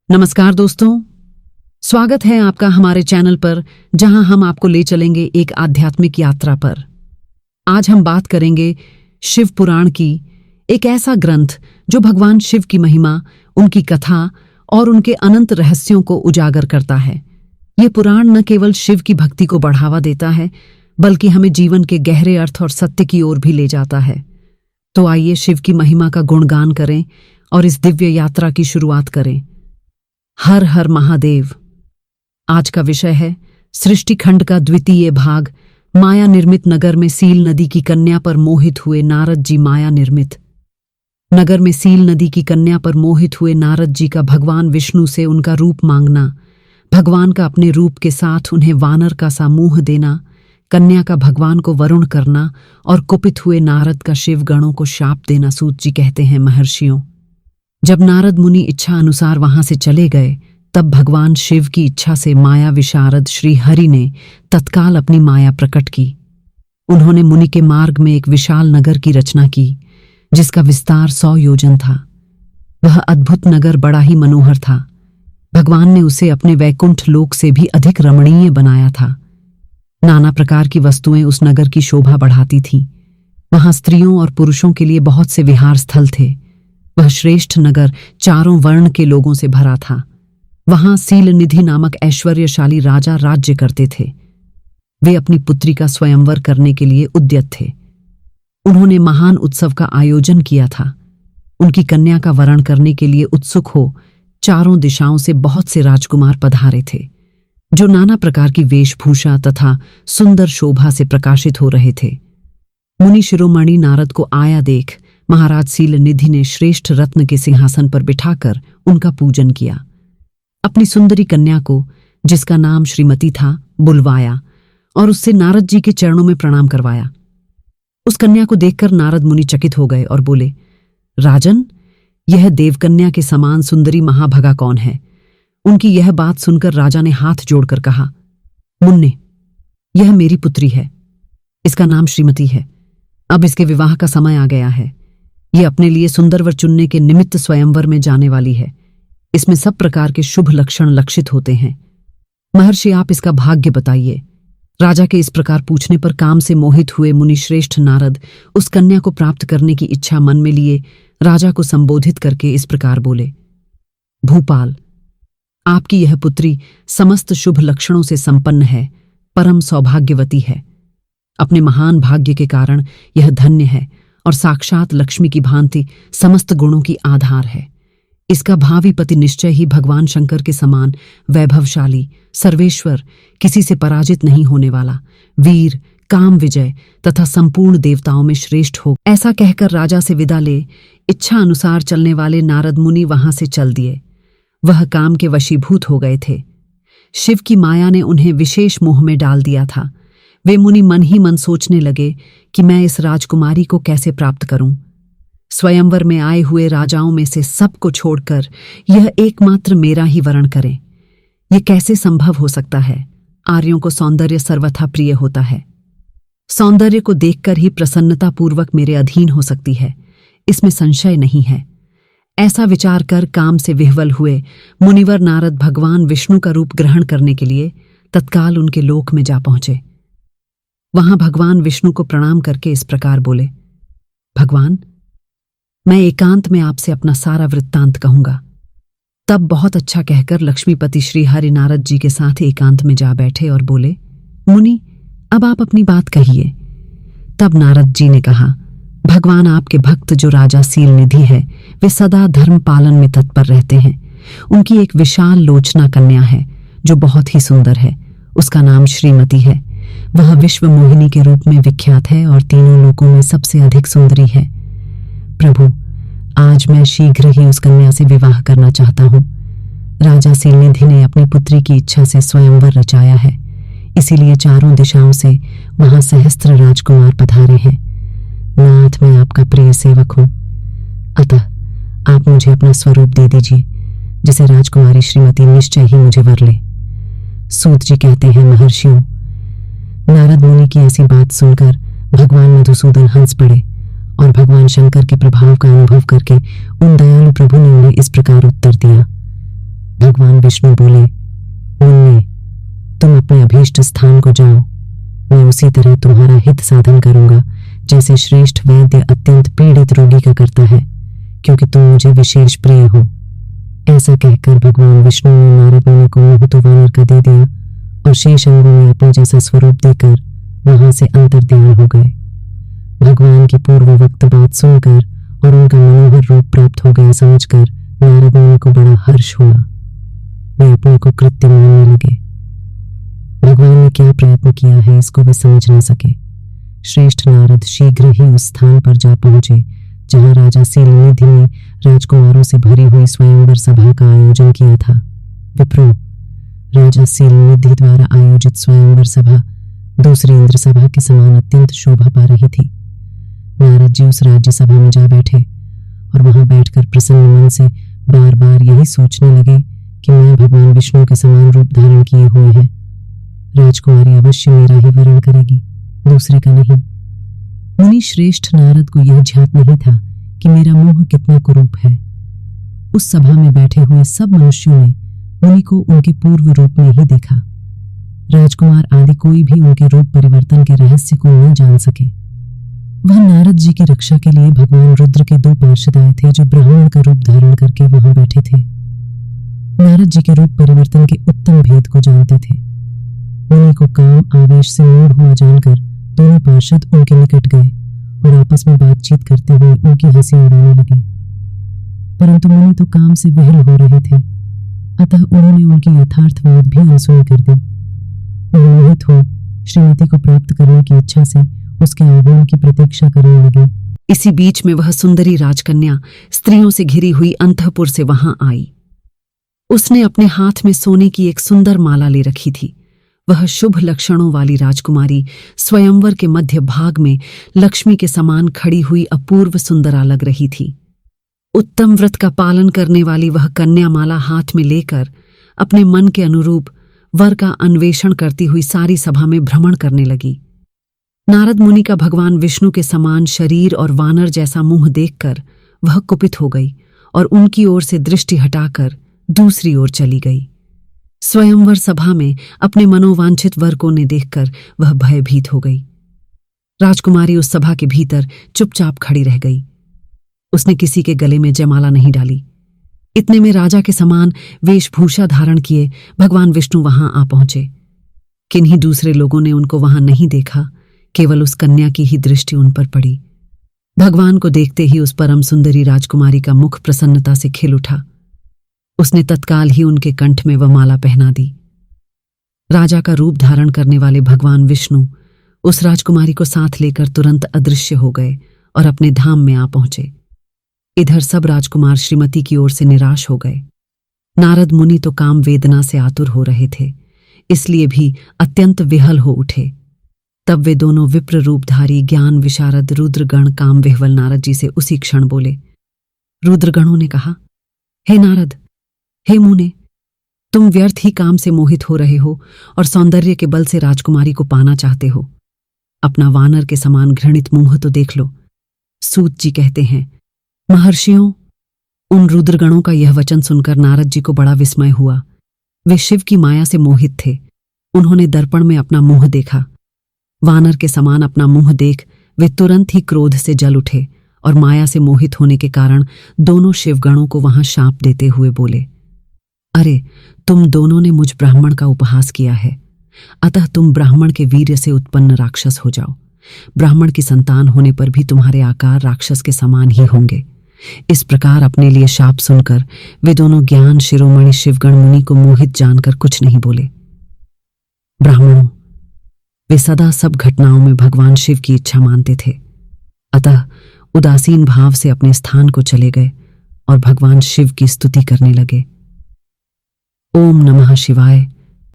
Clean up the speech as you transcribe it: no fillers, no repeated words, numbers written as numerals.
नमस्कार दोस्तों, स्वागत है आपका हमारे चैनल पर जहां हम आपको ले चलेंगे एक आध्यात्मिक यात्रा पर। आज हम बात करेंगे शिव पुराण की, एक ऐसा ग्रंथ जो भगवान शिव की महिमा, उनकी कथा और उनके अनंत रहस्यों को उजागर करता है। ये पुराण न केवल शिव की भक्ति को बढ़ावा देता है, बल्कि हमें जीवन के गहरे अर्थ और सत्य की ओर भी ले जाता है। तो आइए शिव की महिमा का गुणगान करें और इस दिव्य यात्रा की शुरुआत करें। हर हर महादेव। आज का विषय है सृष्टि खंड का द्वितीय भाग। माया निर्मित नगर में सील नदी की कन्या पर मोहित हुए नारद जी। माया निर्मित नगर में सील नदी की कन्या पर मोहित हुए नारद जी का भगवान विष्णु से उनका रूप मांगना, भगवान का अपने रूप के साथ उन्हें वानर का सा मुंह देना, कन्या का भगवान को वरुण करना और कुपित हुए नारद का शिव गणों को शाप देना। सूत जी कहते हैं, महर्षियों, जब नारद मुनि इच्छा अनुसार वहां से चले गए, तब भगवान शिव की इच्छा से माया विशारद श्री हरि ने तत्काल अपनी माया प्रकट की। उन्होंने मुनि के मार्ग में एक विशाल नगर की रचना की, जिसका विस्तार 100 योजन था। वह अद्भुत नगर बड़ा ही मनोहर था। भगवान ने उसे अपने वैकुंठ लोक से भी अधिक रमणीय बनाया था। नाना प्रकार की वस्तुएं उस नगर की शोभा बढ़ाती थीं। वहां स्त्रियों और पुरुषों के लिए बहुत से विहार स्थल थे। वह श्रेष्ठ नगर चारों वर्ण के लोगों से भरा था। वहां सीलनिधि नामक ऐश्वर्यशाली राजा राज्य करते थे। वे अपनी पुत्री का स्वयंवर करने के लिए उद्यत थे। उन्होंने महान उत्सव का आयोजन किया था। उनकी कन्या का वरण करने के लिए उत्सुक हो चारों दिशाओं से बहुत से राजकुमार पधारे थे, जो नाना प्रकार की वेशभूषा तथा सुंदर शोभा से प्रकाशित हो रहे थे। मुनि शिरोमणि नारद को आया देख महाराज सीलनिधि ने श्रेष्ठ रत्न के सिंहासन पर बिठाकर उनका पूजन किया। अपनी सुंदरी कन्या को, जिसका नाम श्रीमती था, बुलवाया और उससे नारद जी के चरणों में प्रणाम करवाया। उस कन्या को देखकर नारद मुनि चकित हो गए और बोले, राजन, यह देवकन्या के समान सुंदरी महाभगा कौन है? उनकी यह बात सुनकर राजा ने हाथ जोड़कर कहा, मुन्ने, यह मेरी पुत्री है। इसका नाम श्रीमती है। अब इसके विवाह का समय आ गया है। ये अपने लिए सुंदर वर चुनने के निमित्त स्वयंवर में जाने वाली है। इसमें सब प्रकार के शुभ लक्षण लक्षित होते हैं। महर्षि, आप इसका भाग्य बताइए। राजा के इस प्रकार पूछने पर काम से मोहित हुए मुनि श्रेष्ठ नारद उस कन्या को प्राप्त करने की इच्छा मन में लिए राजा को संबोधित करके इस प्रकार बोले, भूपाल, आपकी यह पुत्री समस्त शुभ लक्षणों से संपन्न है, परम सौभाग्यवती है। अपने महान भाग्य के कारण यह धन्य है और साक्षात लक्ष्मी की भांति समस्त गुणों की आधार है। इसका भावी पति निश्चय ही भगवान शंकर के समान वैभवशाली, सर्वेश्वर, किसी से पराजित नहीं होने वाला, वीर, काम विजय तथा संपूर्ण देवताओं में श्रेष्ठ हो। ऐसा कहकर राजा से विदा ले इच्छा अनुसार चलने वाले नारद मुनि वहां से चल दिए। वह काम के वशीभूत हो गए थे। शिव की माया ने उन्हें विशेष मोह में डाल दिया था। वे मुनि मन ही मन सोचने लगे कि मैं इस राजकुमारी को कैसे प्राप्त करूं। स्वयंवर में आए हुए राजाओं में से सबको छोड़कर यह एकमात्र मेरा ही वरण करे। यह कैसे संभव हो सकता है? आर्यों को सौंदर्य सर्वथा प्रिय होता है। सौंदर्य को देखकर ही प्रसन्नता पूर्वक मेरे अधीन हो सकती है, इसमें संशय नहीं है। ऐसा विचार कर काम से विह्वल हुए मुनिवर नारद भगवान विष्णु का रूप ग्रहण करने के लिए तत्काल उनके लोक में जा पहुंचे। वहां भगवान विष्णु को प्रणाम करके इस प्रकार बोले, भगवान, मैं एकांत में आपसे अपना सारा वृत्तांत कहूंगा। तब बहुत अच्छा कहकर लक्ष्मीपति श्री हरि नारद जी के साथ एकांत में जा बैठे और बोले, मुनि, अब आप अपनी बात कहिए। तब नारद जी ने कहा, भगवान, आपके भक्त जो राजा सीलनिधि है, वे सदा धर्म पालन में तत्पर रहते हैं। उनकी एक विशाल लोचना कन्या है जो बहुत ही सुंदर है। उसका नाम श्रीमती है। वह विश्व मोहिनी के रूप में विख्यात है और तीनों लोकों में सबसे अधिक सुंदरी है। प्रभु, आज मैं शीघ्र ही उस कन्या से विवाह करना चाहता हूँ। राजा सीलनिधि ने अपनी पुत्री की इच्छा से स्वयंवर रचाया है, इसीलिए चारों दिशाओं से वहां सहस्त्र राजकुमार पधारे हैं। नाथ, मैं आपका प्रिय सेवक हूँ, अतः आप मुझे अपना स्वरूप दे दीजिए, जिसे राजकुमारी श्रीमती निश्चय ही मुझे वर ले। सूत जी कहते हैं, महर्षियों, नारद मुनि की ऐसी बात सुनकर भगवान मधुसूदन हंस पड़े और भगवान शंकर के प्रभाव का अनुभव करके उन दयालु प्रभु ने उन्हें इस प्रकार उत्तर दिया, विष्णु बोले, मुन्ने, तुम अपने अभीष्ट स्थान को जाओ। मैं उसी तरह तुम्हारा हित साधन करूंगा जैसे श्रेष्ठ वैद्य अत्यंत पीड़ित रोगी का करता है, क्योंकि तुम मुझे विशेष प्रिय हो। ऐसा कहकर भगवान विष्णु ने नारद मुनि को मोह तो वानर का दे दिया और शेष अंगों में अपने जैसा स्वरूप देकर वहां से अंतर्ध्यान हो गए। भगवान की पूर्ववक्त बात सुनकर और उनका मनोहर रूप प्राप्त हो गया समझकर नारद मुनि को बड़ा हर्ष हुआ। वे अपने को कृत्रिम मानने लगे। भगवान ने क्या प्रयत्न किया है इसको वे समझ न सके। श्रेष्ठ नारद शीघ्र ही उस स्थान पर जा पहुंचे जहां राजा सीलनिधि ने राजकुमारों से भरी हुई स्वयंवर सभा का आयोजन किया था। विप्रो, राजा सीलनिधि द्वारा आयोजित स्वयंवर सभा दूसरी इंद्र सभा के समान अत्यंत शोभा पा रही थी। नारद जी उस राज्य सभा में जा बैठे और वहां बैठकर प्रसन्न मन से बार बार यही सोचने लगे कि मैं भगवान विष्णु के समान रूप धारण किए हुए हैं। राजकुमारी अवश्य मेरा ही वरण करेगी, दूसरे का नहीं। मुनि श्रेष्ठ नारद को यह ज्ञात नहीं था कि मेरा मोह कितना कुरूप है। उस सभा में बैठे हुए सब मनुष्यों ने मुनि को उनके पूर्व रूप में ही देखा। राजकुमार आदि कोई भी उनके रूप परिवर्तन के रहस्य को न जान सके। वह नारद जी की रक्षा के लिए भगवान रुद्र के 2 पार्षद आए थे जो ब्राह्मण का रूप धारण करके वहां बैठे थे। नारद जी के रूप परिवर्तन के उत्तम भेद को जानते थे। मुनि को काम आवेश से मूढ़ हुआ जानकर दोनों पार्षद उनके निकट गए और आपस में बातचीत करते हुए उनकी हंसी उड़ाने लगे। परंतु मुनि तो काम से विहल हो रहे थे, अतः उन्होंने उनकी यथार्थ बात भी अनसुनी कर दी। वह मोहित हो श्रीमती को प्राप्त करने की इच्छा से उसके आगमन की प्रतीक्षा करने लगे। इसी बीच में वह सुंदरी राजकन्या स्त्रियों से घिरी हुई अंतःपुर से वहां आई। उसने अपने हाथ में सोने की एक सुंदर माला ले रखी थी। वह शुभ लक्षणों वाली राजकुमारी स्वयंवर के मध्य भाग में लक्ष्मी के समान खड़ी हुई अपूर्व सुंदरा लग रही थी। उत्तम व्रत का पालन करने वाली वह कन्या माला हाथ में लेकर अपने मन के अनुरूप वर का अन्वेषण करती हुई सारी सभा में भ्रमण करने लगी। नारद मुनि का भगवान विष्णु के समान शरीर और वानर जैसा मुंह देखकर वह कुपित हो गई और उनकी ओर से दृष्टि हटाकर दूसरी ओर चली गई। स्वयंवर सभा में अपने मनोवांछित वर को ने देखकर वह भयभीत हो गई। राजकुमारी उस सभा के भीतर चुपचाप खड़ी रह गई। उसने किसी के गले में जयमाला नहीं डाली। इतने में राजा के समान वेशभूषा धारण किए भगवान विष्णु वहां आ पहुंचे। किन्हीं दूसरे लोगों ने उनको वहां नहीं देखा, केवल उस कन्या की ही दृष्टि उन पर पड़ी। भगवान को देखते ही उस परम सुंदरी राजकुमारी का मुख प्रसन्नता से खिल उठा। उसने तत्काल ही उनके कंठ में वह माला पहना दी। राजा का रूप धारण करने वाले भगवान विष्णु उस राजकुमारी को साथ लेकर तुरंत अदृश्य हो गए और अपने धाम में आ पहुंचे। इधर सब राजकुमार श्रीमती की ओर से निराश हो गए। नारद मुनि तो काम वेदना से आतुर हो रहे थे, इसलिए भी अत्यंत विहल हो उठे। तब वे दोनों विप्र रूपधारी ज्ञान विशारद रुद्रगण काम विह्वल नारद जी से उसी क्षण बोले। रुद्रगणों ने कहा, हे नारद, हे मुने, तुम व्यर्थ ही काम से मोहित हो रहे हो और सौंदर्य के बल से राजकुमारी को पाना चाहते हो। अपना वानर के समान घृणित मुंह तो देख लो। सूत जी कहते हैं, महर्षियों, उन रुद्रगणों का यह वचन सुनकर नारद जी को बड़ा विस्मय हुआ। वे शिव की माया से मोहित थे। उन्होंने दर्पण में अपना मुंह देखा। वानर के समान अपना मुंह देख वे तुरंत ही क्रोध से जल उठे और माया से मोहित होने के कारण दोनों शिवगणों को वहां शाप देते हुए बोले, अरे, तुम दोनों ने मुझ ब्राह्मण का उपहास किया है, अतः तुम ब्राह्मण के वीर्य से उत्पन्न राक्षस हो जाओ। ब्राह्मण की संतान होने पर भी तुम्हारे आकार राक्षस के समान ही होंगे। इस प्रकार अपने लिए शाप सुनकर वे दोनों ज्ञान शिरोमणि शिवगण मुनि को मोहित जानकर कुछ नहीं बोले। ब्राह्मणों, वे सदा सब घटनाओं में भगवान शिव की इच्छा मानते थे, अतः उदासीन भाव से अपने स्थान को चले गए और भगवान शिव की स्तुति करने लगे। ओम नमः शिवाय।